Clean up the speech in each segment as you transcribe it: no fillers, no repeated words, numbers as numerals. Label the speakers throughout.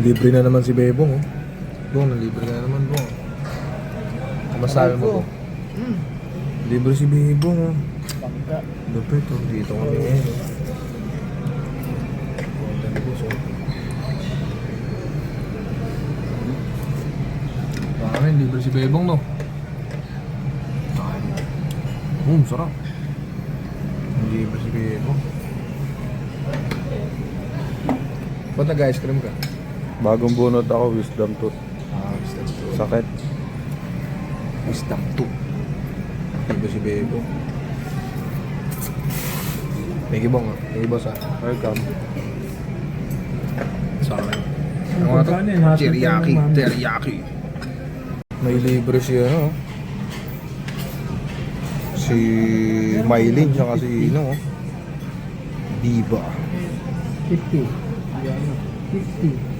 Speaker 1: Libre na naman si Bebong, oh. Bong, nalibre na naman, Bong. Masabi mo, Bong? Libre si Bebong, oh.
Speaker 2: Bangga.
Speaker 1: Lupit, oh. Dito kami ngayon, oh. Amin, libre si Bebong, no? Sarap. Libre si Bebong. Ba't nag-ice cream ka?
Speaker 3: Bagong bunot ako, wisdom tooth.
Speaker 1: Wisdom tooth.
Speaker 3: Sakit.
Speaker 1: Wisdom tooth. Libre si Bebong. Thank you, Bong, ah. Thank you, boss, ah.
Speaker 3: Welcome.
Speaker 1: Sa akin. Ano nga to? Teriyaki. Teriyaki. May libre si ano, oh. Si Mylene, tsaka si ano, oh. Diva.
Speaker 2: 50. 50.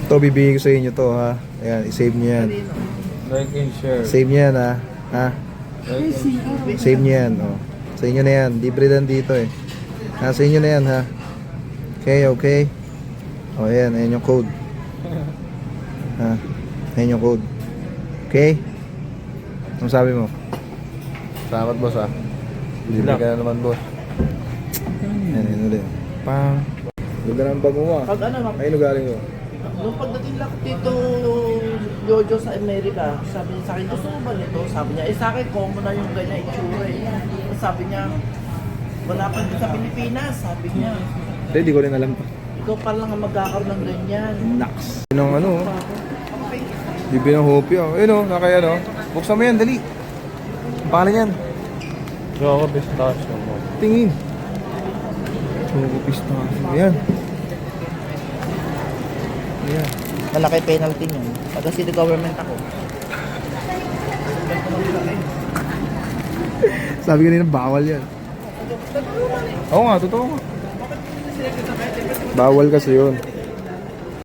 Speaker 1: Ito, bibigay ko sa inyo to, ha. Ayan, i-save nyo yan.
Speaker 3: Like and share.
Speaker 1: Save nyo yan, ha. Ha?
Speaker 3: Like and share.
Speaker 1: Save nyo yan, oh. Sa inyo na yan. Libre dan dito, eh. Ha, sa inyo na yan, ha. Okay, okay. O, ayan. Ayan yung code. Ha. Ayan yung code. Okay? Anong sabi mo? Salamat, boss, ha. Libre ka na naman, boss. Ayan, ayan ulit. Pang. Ganda ng bago mo, ah.
Speaker 2: Pag ano,
Speaker 1: Ayun, galing mo.
Speaker 2: nung pagdating lang dito Jojo sa Amerika, sabi niya sa akin, gusto mo ba nito? Sabi niya, sa akin, common na yung ganyan itsura eh. Sabi niya, wala pa dito sa Pilipinas, sabi niya.
Speaker 1: Hindi ko rin alam pa.
Speaker 2: Ikaw pa lang ang magkakaroon ng ganyan.
Speaker 1: Naks. Yun ang ano, bibi ng hopya. Ayun, oh, nakaya, no? Buksan mo yan, dali. Ang pangalan yan.
Speaker 3: Choco pistachio mo.
Speaker 1: Tingin. Choco pistachio. Ayan. Ayan.
Speaker 2: Malaki penalty niyan. Pag city government ako.
Speaker 1: Sabi kanina, bawal yan. Oo nga, totoo nga. Bawal kasi yun.